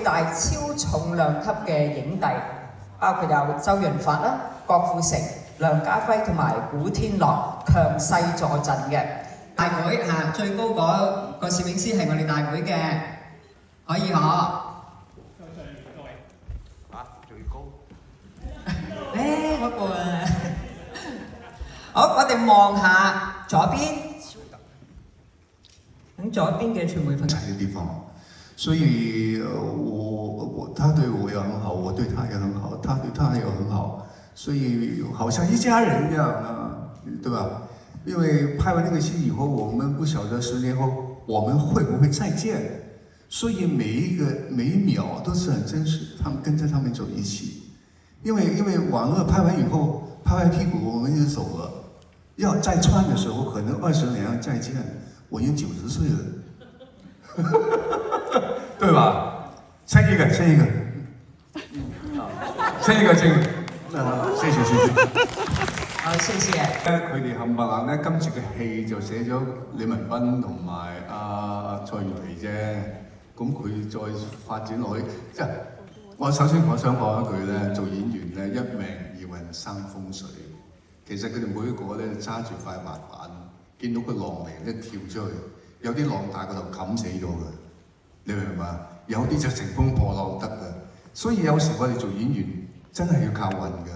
大超重量級嘅影帝，包括有周潤發啦、郭富城、梁家輝同埋古天樂強勢助陣嘅。大會嚇最高嗰個攝影師係我哋大會嘅，可以可。最高。嗰個啊，好，我哋望下左邊，咁左邊嘅傳媒朋友。的地方，所以他對我也很好，我對他也很好，他對他也很好，所以好像一家人一樣啊，對吧？因為拍完那個戲以後，我們不曉得10年後我們會不會再見，所以每一秒都是很真實，他們跟着他們走一起。因為網絡拍完以後，拍完屁股我們就走了，要再穿的時候可能20年再見，我已經90歲了，對吧？親一個，謝謝。好，謝謝。佢哋冚唪唥咧，今次嘅戲就寫咗李文彬同埋蔡元培啫，咁佢再發展落去，即係我首先我想講一句咧，做演員咧一命二運三風水，其實佢哋每一個咧揸住塊滑板，見到個浪嚟咧跳出去，有啲浪大個頭冚死咗嘅，你明唔明啊？有啲就乘風破浪得嘅，所以有時我哋做演員真係要靠運㗎，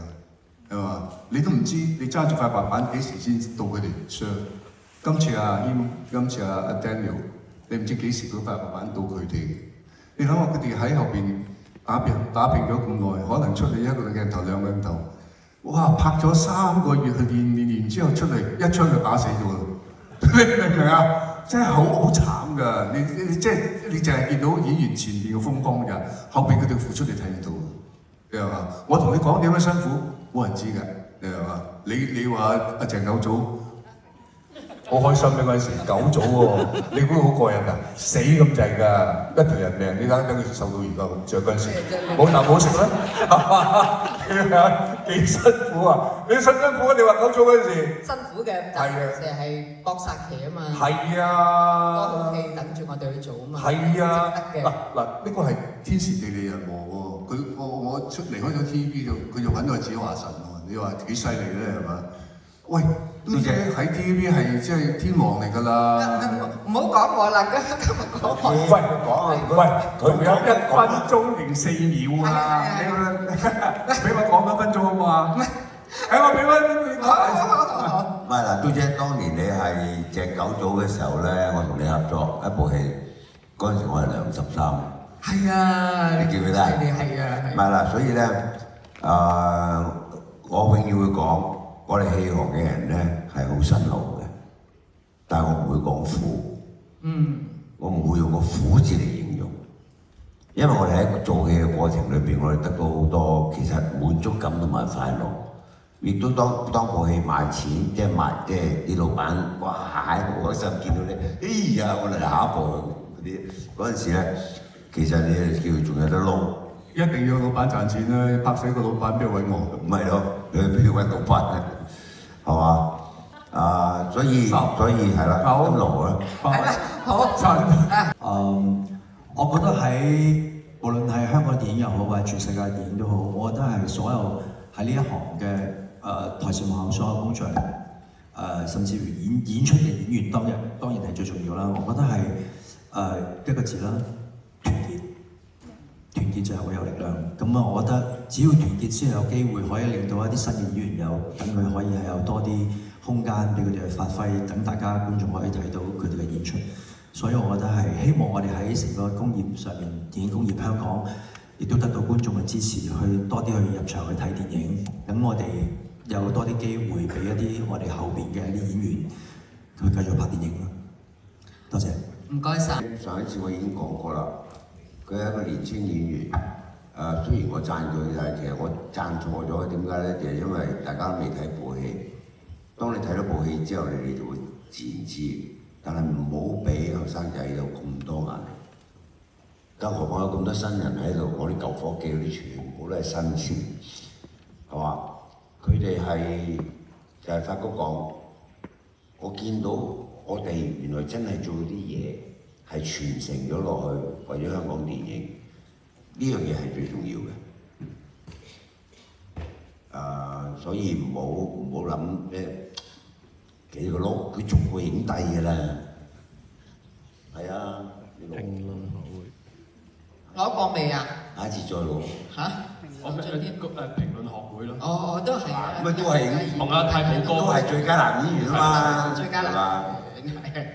係嘛？你都唔知你揸住塊滑板幾時先到佢哋上。今次阿謙，今次阿 Daniel， 你唔知幾時嗰塊滑板到佢哋。你諗下佢哋喺後邊打拼咗咁耐，可能出嚟一個鏡頭兩個鏡頭，哇！拍咗3個月去練之後出嚟一槍就打死咗啦！你明唔明啊？真係好慘㗎！你即係你淨係見到演員前面嘅風光㗎，後邊佢哋付出你睇唔到。你係嘛？我同你講點樣辛苦，冇人知㗎。你係嘛？你話阿鄭九祖好開心嘅嗰陣時，九祖喎，你估好過癮㗎？死咁滯㗎，一條人命，你睇佢受到而家咁着嗰陣時，冇啖好食啦，幾辛苦啊！你辛苦啊？你話九祖嗰陣時辛苦嘅，但係搏殺期啊嘛。係啊，多套戲等住我哋去做啊嘛。係啊，值得嘅。嗱，呢個係天時地利人和喎。我離開咗 TVB 就佢就揾咗子華神喎。你話幾犀利咧係嘛？喂，嘟姐喺 TVB 係即係天王嚟㗎啦。唔好講我啦，今日講我。喂，佢有1分鐘零4秒啊！俾我講1分鐘好唔好啊？我俾翻你講。唔係嗱，嘟姐當年你係隻九組嘅時候咧，我同你合作一部戲，嗰陣時我係梁13。係啊，你記唔記得啊？係啊。唔係啦，所以咧，我永遠會講，我哋戲行嘅人咧係好辛勞嘅，但係我唔會講苦。我唔會用個苦字嚟形容，因為我哋喺做戲嘅過程裏邊，我哋得到好多其實滿足感同埋快樂，亦都當部戲賣錢，即係啲老闆哇好開心見到你，哎呀我嚟下一部嗰啲嗰陣時咧，其實你係叫仲有得撈。一定要老闆賺錢啦，拍死個老闆邊度揾我？唔係咯，你邊度揾老闆咧？係嘛？所以係啦，咁勞啦。好陳。我覺得無論係香港電影又好，或者全世界電影都好，我覺得係所有喺呢一行嘅台前幕後所有工作人員，甚至乎演出嘅演員，當然係最重要啦。我覺得係一個字啦，團結。團結就係會有力量。咁啊，我覺得只要團結先有機會可以令到一啲新嘅演員等佢可以係有多啲空間俾佢哋去發揮，等大家觀眾可以睇到佢哋嘅演出。所以我覺得係希望我哋喺成個工業上面，電影工業香港亦都得到觀眾嘅支持，去多啲去入場去睇電影。咁我哋有多啲機會俾一啲我哋後邊嘅一啲演員去繼續拍電影咯。多謝。唔該晒。上一次我已經講過啦。佢係一個年青演員，雖然我讚佢，但係其實我讚錯咗。點解咧？就係因為大家都未睇部戲。當你睇咗部戲之後，你哋就會自然知。但係唔好俾後生仔有咁多壓力。更何況有咁多新人喺度，我啲舊伙計嗰啲全部都係新鮮，係嘛？佢哋就係發哥講，我見到我哋原來真係做啲嘢。係傳承咗落去，為咗香港電影。呢樣嘢係最重要嘅。所以唔好諗咩幾個碌，佢做過影帝㗎啦。係啊，評論學會攞過未啊？下一次再攞。嚇？我評論學會咯。哦，都係啊。咁都係同阿太保哥都係最佳男演員啊嘛。最佳男演員係。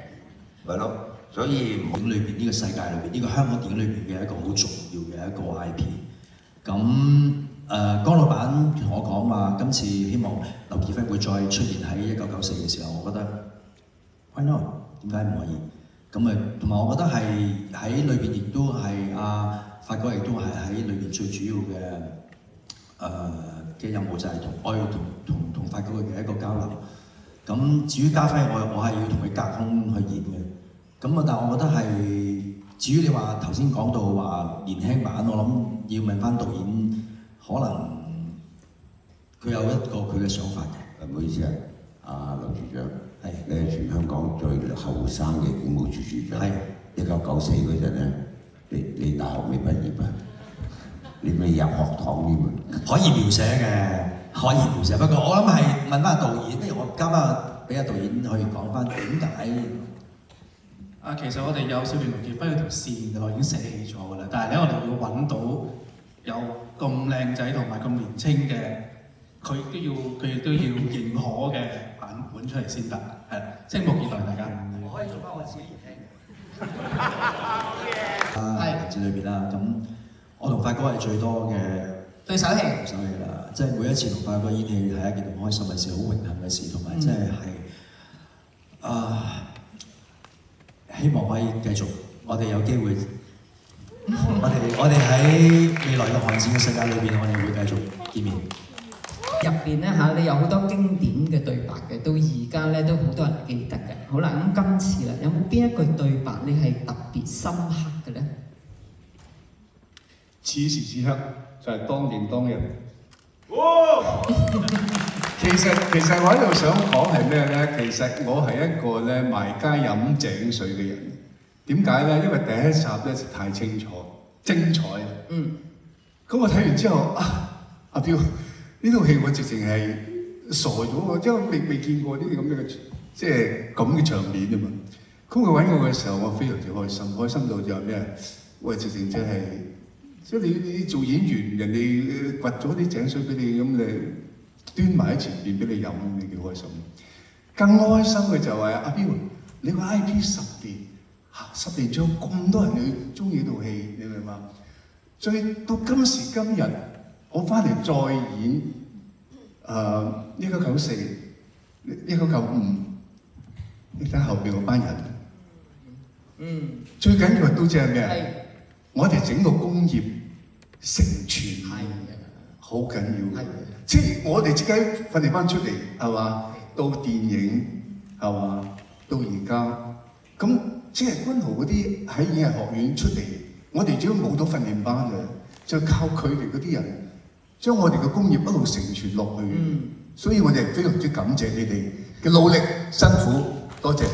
咪咯，所以電影裏邊呢個世界裏邊，呢個香港電影裏邊嘅一個好重要嘅一個 IP。咁江老闆同我講話，今次希望劉傑輝會再出現喺1994嘅時候，我覺得 why not？ 點解唔可以？咁同埋我覺得係喺裏邊亦都係發哥亦都係喺裏邊最主要嘅任務就係我要同發哥嘅一個交流。咁至於家輝，我係要同佢隔空去演嘅。咁但係我覺得係至於你話頭先講到話年輕版，我諗要問翻導演，可能佢有一個佢嘅想法嘅。唔好意思啊，劉處長，係你係全香港最後生嘅警務處處長。係1994嗰陣咧，你大學未畢業啊？你未入學堂添啊？可以描寫嘅，可以描寫。不過我諗係問翻導演，不如我交翻俾阿導演去講翻點解。其實我哋有少年劉傑輝嗰條線我已經寫起咗㗎啦，但係咧我哋要揾到有咁靚仔同埋咁年青嘅，佢亦都要認可嘅版本出嚟先得，係拭目以待大家。我可以做翻我自己年係節裏邊啦，咁我同發哥係最多嘅對手戲啦，即係每一次同發哥演戲係一件好開心嘅事，好榮幸嘅事，同埋即係希望可以繼續，我哋有機會，我哋喺未來嘅寒戰嘅世界裏邊，我哋會繼續見面。入邊咧嚇，你有好多經典嘅對白嘅，到而家咧都好多人記得嘅。好啦，咁今次啦，有冇邊一句對白你係特別深刻嘅咧？此時此刻就係當年當日。其實我喺度想講係咩咧？其實我係一個咧賣街飲井水嘅人。點解咧？因為第一集咧太精彩。咁我睇完之後阿彪呢套戲我直情係傻咗喎，因為未見過呢啲咁嘅即係咁嘅場面啊嘛。咁佢揾我嘅時候，我非常之開心到就係咩？喂，直情即係即係你做演員，人哋掘咗啲井水俾你，咁你端埋喺前邊俾你飲，你幾開心？更開心嘅就係阿彪，你個 IP 10年仲有咁多人去中意呢套戲，你明嘛？到今時今日，我翻嚟再演1994、1995，你睇後邊嗰班人，最緊要係都知係咩？我哋整個工業成全，好緊要。即係我哋自己訓練翻出嚟，係嘛？到電影係嘛？到而家咁，即係君豪嗰啲喺演藝學院出嚟，我哋只要冇到訓練班嘅，就靠佢哋嗰啲人將我哋嘅工業一路承傳落去。所以我哋非常之感謝你哋嘅努力辛苦，多謝。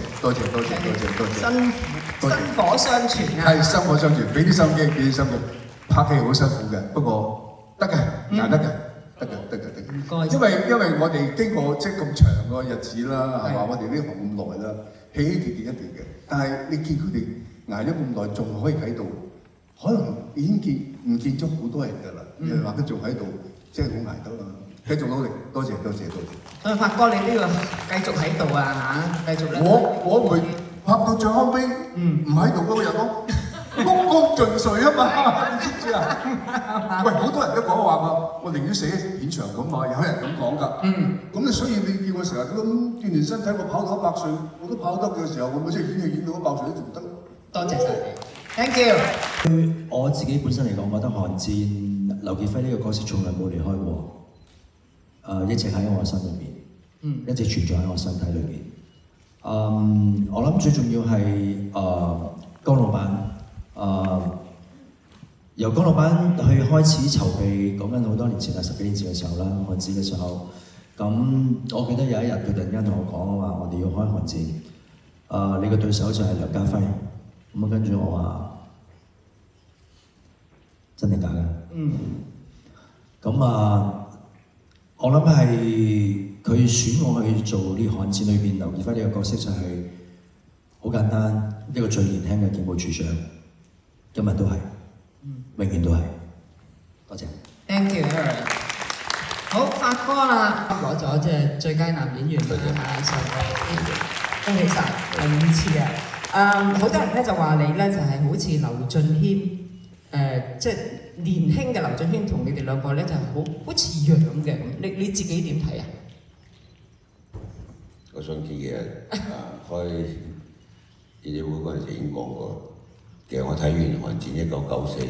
薪火相傳啊！係薪火相傳，俾啲心機，拍戲好辛苦嘅，不過得嘅，捱得嘅，得嘅。唔該。因為我哋經過即係咁長個日子啦，係嘛？我哋呢行咁耐啦，起起跌跌一定嘅。但係你見佢哋捱咗咁耐，仲可以喺度，可能已經唔見咗好多人㗎啦。你話佢仲喺度，即係好捱得啦。繼續努力，多謝。發哥，你都要繼續喺度啊嚇，繼續咧。我會拍到最後尾，唔喺度嗰個人咯，鞠躬盡瘁啊嘛，你知唔知啊？喂，好多人都講話㗎，我寧願死喺片場咁嘛，有人咁講㗎。咁你所以你叫我成日都咁鍛鍊身體，我跑到100歲，我都跑得嘅時候，我咪即係演戲演到100歲都仲得。多謝晒你 ，thank you。對我自己本身嚟講，我覺得寒戰劉傑輝呢個角色從來冇離開過。一直喺我心裏邊，一直存在喺我身體裏邊。我諗最重要係江老闆，由江老闆去開始籌備，講緊好多年前啦，10幾年前嘅時候啦，寒戰嘅時候。咁我記得有一日佢突然間同我講話，我哋要開寒戰。你個對手就係梁家輝。咁跟住我話真定假？咁我諗係佢選我去做呢《寒戰》裏邊劉亦菲呢個角色就係好簡單，一個最年輕嘅警務處長，今日都係，永遠都係。多謝。Thank you Aaron。好，發哥啦，攞咗即係最佳男演員啦，上個恭喜晒，第5次啊！好多人咧就話你咧就係好似劉俊謙，即係年輕嘅劉俊謙同你哋兩個咧就係好似樣嘅咁，你自己點睇啊？我想記嘅開記者會嗰陣時已經講過，其實我睇完《寒戰》1994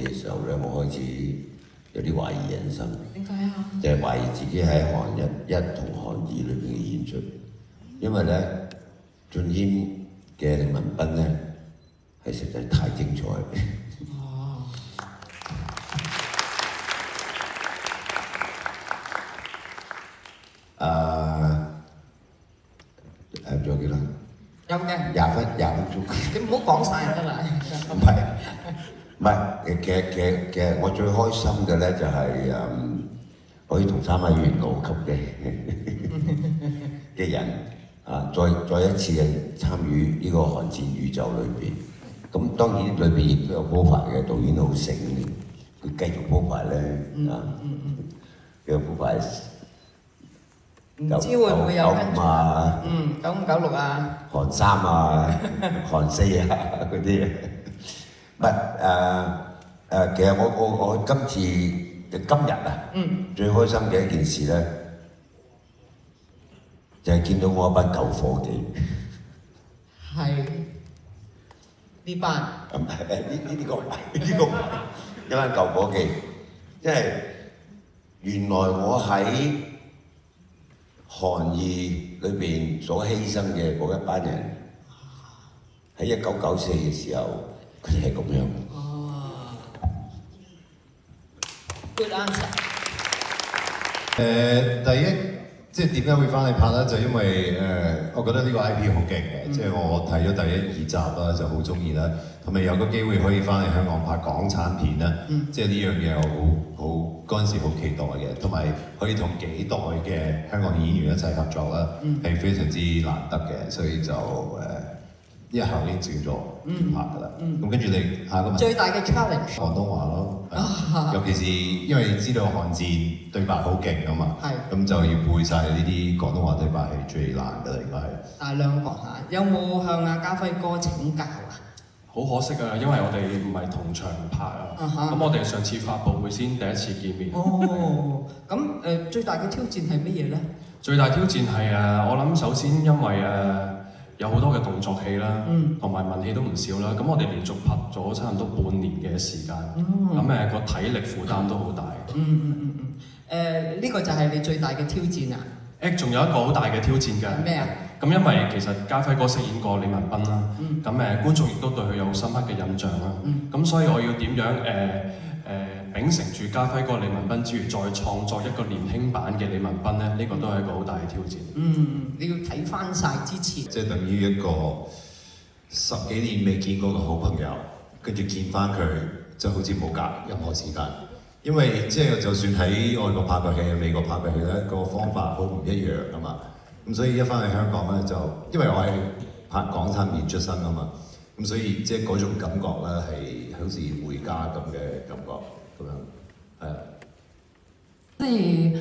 嘅時候咧，我開始有啲懷疑人生。點解啊？就係懷疑自己喺《寒1》同《寒2》裏邊嘅演出，因為咧俊謙嘅李文斌咧係實在太精彩。哦。仲有幾多？有嘅。20分鐘。你唔好講晒得啦。唔係，其實我最開心嘅咧就係可以同3位元老級嘅人再一次嘅參與呢個寒戰宇宙裏邊。咁當然裏邊亦都有鋪排嘅，導演好醒，佢繼續鋪排咧佢鋪排。唔知會唔會有跟住？95、96啊，寒3啊，寒4啊嗰啲，唔係其實我今日啊，最開心嘅一件事咧，就係見到我一班舊夥計。係呢班。呢個唔係，一班舊夥計，即係原來我喺寒2裏邊所犧牲嘅嗰一班人，喺1994嘅時候，佢哋係咁樣。哦。Good answer。第一，即係點解會翻嚟拍咧？就因為我覺得呢個 IP 好勁嘅，即係我睇咗第1、2集啦，就好中意啦。同埋有個機會可以翻嚟香港拍港產片啦，即係呢樣嘢我好嗰陣時好期待嘅，同埋可以同幾代嘅香港演員一齊合作啦，係非常之難得嘅，所以就一下已經照咗拍㗎啦。咁跟住你下一個問題，最大嘅 challenge 廣東話咯，尤其是因為知道寒戰對白好勁啊嘛，咁就要背晒呢啲廣東話對白係最難㗎啦，應該係。大兩個嚇，有冇向阿家輝哥請教啊？好可惜啊，因為我哋唔係同場拍啊。咁我哋上次發佈會先第一次見面。哦，咁最大嘅挑戰係乜嘢咧？最大挑戰係我諗首先因為有好多嘅動作戲啦，同埋文戲都唔少啦。咁我哋連續拍咗差唔多半年嘅時間，咁個體力負擔都好大。呢個就係你最大嘅挑戰啊！仲有一個好大嘅挑戰㗎。咩啊？咁因為其實家輝哥飾演過李文斌啦，咁觀眾亦都對佢有深刻嘅印象啦。咁所以我要點樣秉承住家輝哥李文斌之餘，再創作一個年輕版嘅李文斌咧？呢個都係一個好大嘅挑戰。你要睇翻晒之前，即係等於一個10幾年未見過嘅好朋友，跟住見翻佢，就好似冇隔任何時間。因為即係就算喺外國拍過戲、美國拍過戲咧，個方法好唔一樣啊嘛。咁所以一翻去香港咧，就因為我係拍港產片出身啊嘛，咁所以即係嗰種感覺咧係好似回家咁嘅感覺咁樣，係啊。自己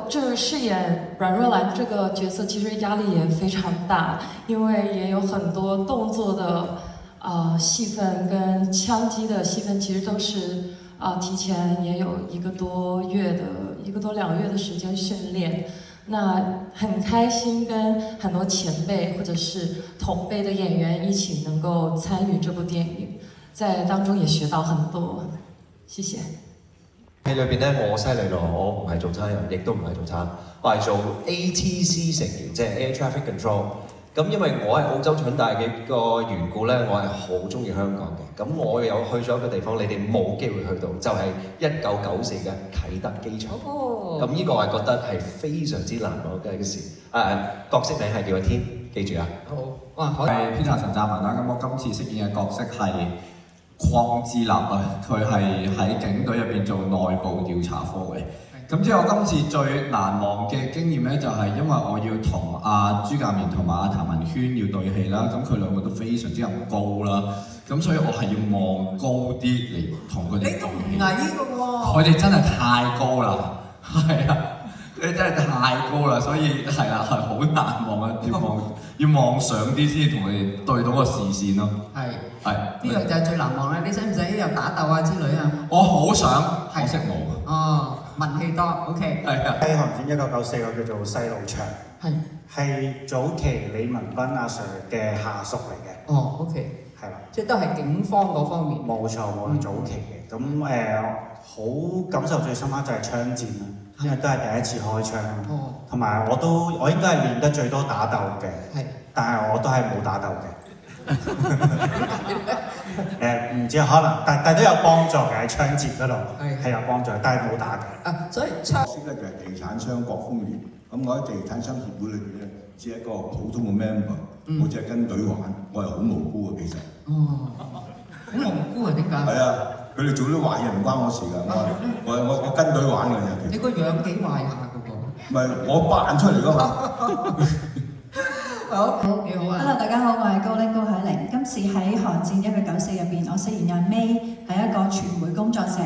就是飾演阮若蘭這個角色，其實壓力也非常大，因為也有很多動作的戲份跟槍擊的戲份，其實都是提前也有1個多2月的時間訓練。那很開心跟很多前輩或者是同輩的演員一起能夠參與這部電影，在當中也學到很多。謝謝。戲裏邊咧，我犀利咯，我唔係做差人，亦都唔係做差，我係做 ATC 成員，即係 Air Traffic Control。咁因為我係澳洲長大嘅個緣故咧，我係好中意香港嘅。咁我有去咗一個地方，你哋冇機會去到，就係1994嘅啟德機場。咁呢個我係覺得係非常之難忘嘅一件事。角色名係叫阿天，記住啊。好，哇！我係 Peter 陳湛文啦。咁我今次飾演嘅角色係鄺志立啊，佢係喺警隊入邊做內部調查科嘅。咁之後今次最難忘嘅經驗咧，就係因為我要同阿朱鑑賢同埋阿譚文軒要對戲啦，咁佢兩個都非常之咁高啦，咁所以我係要望高啲嚟同佢哋。你都唔矮嘅喎。佢哋真係太高啦，係啊，佢哋真係太高啦，所以係啦，係好難望啊，要望上啲先同佢哋對到個視線咯。係。係。呢樣就係最難忘啦！你使唔使有打鬥啊之類啊？我好想，可惜冇。哦，文氣多，OK。係啊。喺韓戰1994個叫做細路祥，係早期李文斌阿 Sir 嘅下屬嚟嘅。哦，OK。係啦，即係都係警方嗰方面。冇錯，早期嘅。咁好感受最深刻就係槍戰啦，因為都係第一次開槍。哦。同埋我應該係練得最多打鬥嘅。係。但係我都係冇打鬥嘅。唔知可能，但都有幫助嘅喺槍戰嗰度，係有幫助，但係冇打嘅。所以槍識咧就係地產商郭豐年，咁我喺地產商協會裏邊咧，只係一個普通嘅 member，我只係跟隊玩，我係好無辜嘅其實。哦，好無辜啊？點解？係啊，佢哋做啲壞嘢唔關我事㗎，我跟隊玩㗎啫。你個樣幾壞下㗎喎？唔係我扮出嚟㗎嘛。好，你好啊 ！Hello， 大家好，我係高拎高海玲。今次喺《寒戰1994》入邊，我飾演阿 May，係一個傳媒工作者。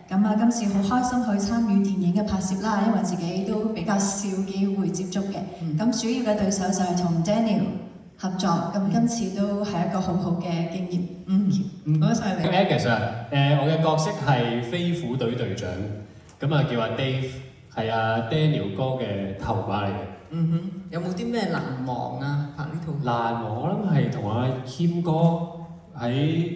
咁啊，今次好開心去參與電影嘅拍攝啦，因為自己都比較少機會接觸嘅。咁主要嘅對手就係同 Daniel 合作，咁今次都係一個好好嘅經驗。唔該晒你。Agus 啊，我嘅角色係飛虎隊隊長，咁啊叫阿 Dave， 係阿 Daniel 哥嘅頭馬嚟嘅。有冇啲咩難忘啊？拍呢套難忘我諗係同阿謙哥喺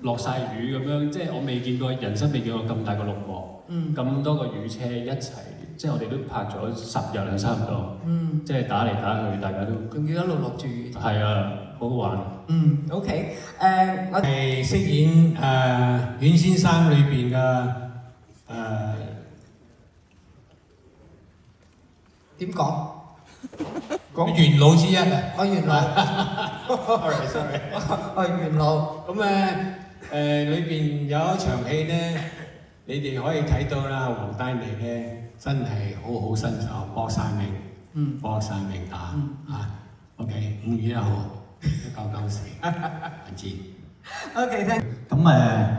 落晒雨咁樣，即係我未見過人生未見過咁大個綠幕，咁多個雨車一齊，即係我哋都拍咗10日啦，差唔多，即係打嚟打去，大家都仲要一路落住雨。係啊，好好玩。OK， 我係飾演阮先生裏邊嘅點講？講元老之一啊！我元老，sorry， 我係元老。咁裏邊有一場戲咧，你哋可以睇到啦，黃丹妮咧真係好身手，搏晒命，搏晒命打嚇。OK， 5月1號1994，文字。OK， 聽。咁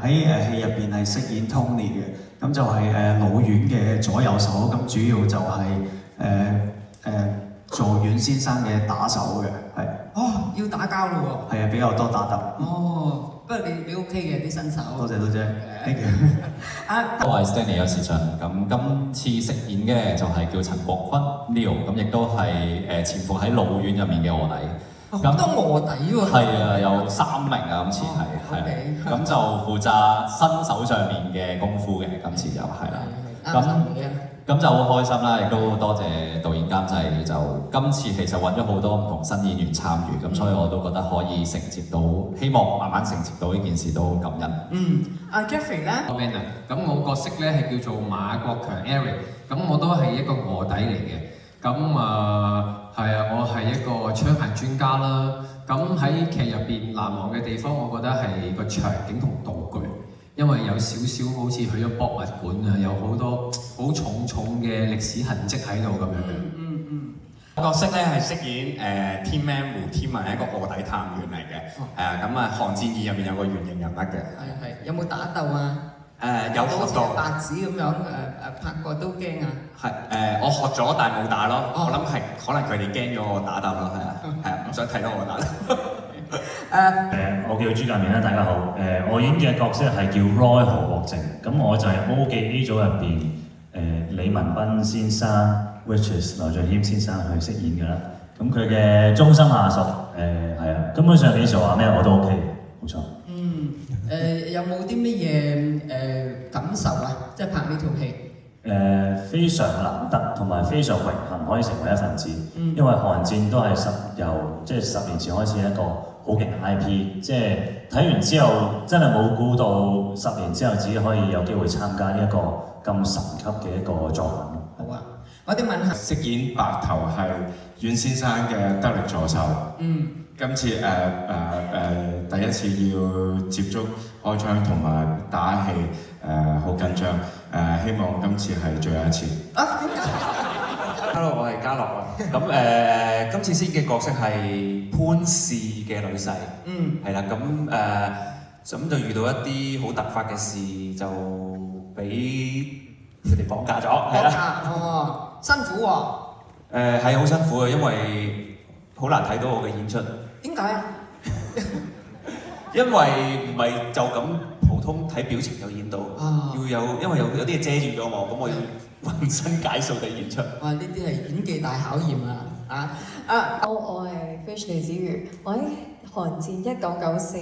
喺戲入邊係飾演 Tony 嘅，咁就係老院嘅左右手，咁主要就係做阮先生嘅打手嘅，係。哦，要打交咯喎。係啊，比較多打鬥。哦，不過你 OK 嘅啲新手。多謝。我係 Stanley 有時長，咁今次飾演嘅就係叫陳國坤 Leo， 咁亦都係潛伏喺老院入面嘅臥底。好多臥底喎。係啊，有3名啊，今次係，咁就負責身手上面嘅功夫嘅，今次就係啦。咁就好開心啦，亦都多謝導演監製，就今次其實揾咗好多唔同新演員參與，咁所以我都覺得可以承接到，希望慢慢承接到呢件事都感恩。阿 Jeffrey 咧，咁我角色咧係叫做馬國強 Eric， 咁我都係一個臥底嚟嘅，咁係啊，我係一個槍械專家啦。咁喺劇入邊難忘嘅地方，我覺得係個場景同道具。因為有少少好似去咗博物館啊，有好多好重嘅歷史痕跡喺度咁樣。角色咧係飾演Team Man 胡天文係一個臥底探員嚟嘅，咁《寒戰2》入面有個原型人物嘅。係，有冇打鬥啊？有學過。好似白紙咁樣拍過都驚啊！係我學咗但係冇打咯，我諗係可能佢哋驚咗我打鬥咯，係啊，唔想睇到我打鬥。我叫朱鑑賢啦，大家好。我演嘅角色係叫 Roy 何國正，咁我就係 O 記 A 組入邊李文斌先生 ，which is 劉俊謙先生去飾演嘅啦。咁佢嘅忠心下屬，係啊，根本上你做話咩我都 OK 嘅，冇錯。有冇啲乜嘢感受啊？即係拍呢套戲。非常難得同埋非常榮幸可以成為一份子，因為寒戰都係由10年前開始一個好勁 IP， 即係睇完之後真係冇估到10年之後自己可以有機會參加呢一個咁神級嘅一個作品。好啊，我哋問下。飾演白頭係阮先生嘅得力助手。今次第一次要接觸開槍同埋打戲，好緊張，希望今次係最後一次。Hello， 我係嘉樂啊。咁今次飾演嘅角色係潘氏嘅女婿。係啦，咁就遇到一啲好突發嘅事，就俾佢哋綁架咗。係啦。辛苦喎。係好辛苦嘅，因為好難睇到我嘅演出。點解啊？因為唔係就咁普通睇表情就演到，因為有啲嘢遮住咗我，咁我要渾身解數地演出。哇！呢啲係演技大考驗啊！我係 Fish 李子瑜，我喺《寒戰1994》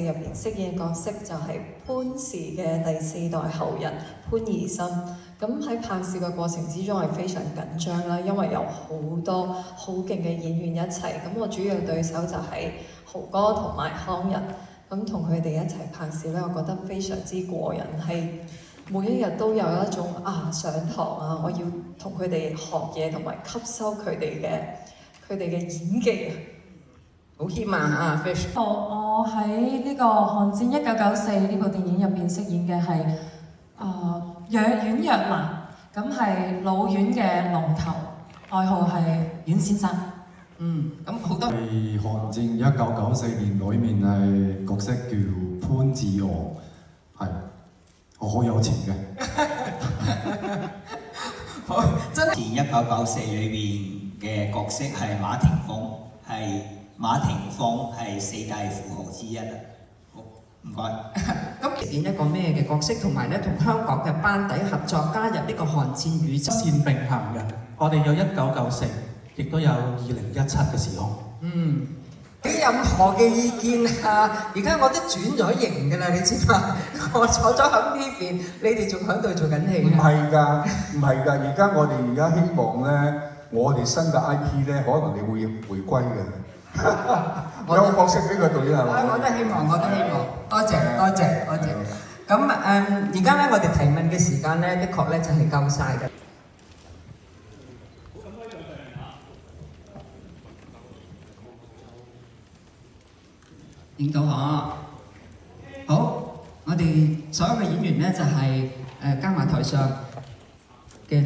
入邊飾演嘅角色就係潘氏嘅第4代後人潘怡心。咁喺拍攝嘅過程之中係非常緊張啦，因為有好多好勁嘅演員一齊。咁我主要對手就係豪哥同埋康仁。咁同佢哋一齊拍攝咧，我覺得非常之過癮，係每一日都有一種上堂啊，我要同佢哋學嘢同埋吸收佢哋嘅演技啊，好謙啊 Fish。我喺呢個《寒戰1994》呢部電影入邊飾演嘅係藥丸藥蘭，咁係老院嘅龍頭，外號係阮先生。咁好多。係《寒戰1994年》裏面係角色叫潘志昂，係我好有錢嘅。好，真係。1994裏邊嘅角色係馬霆鋒，馬霆鋒係4大富豪之一啊。好，唔該。咁演一個咩嘅角色，同埋咧同香港嘅班底合作，加入呢個寒戰宇宙線並行嘅。我哋有1994。亦都有2017嘅時空。俾任何嘅意見啊！而家我都轉咗型㗎啦，你知嘛？我坐咗喺呢邊，你哋仲喺度做緊戲。唔係㗎，而家我哋希望咧，我哋新嘅 IP 咧，可能你會回歸嘅。有個角色俾佢導演係咪？我都希望，多謝。咁而家咧，我哋提問嘅時間咧，的確咧就係夠晒嘅。影到我，好，我哋所有嘅演員咧就係加埋台上嘅。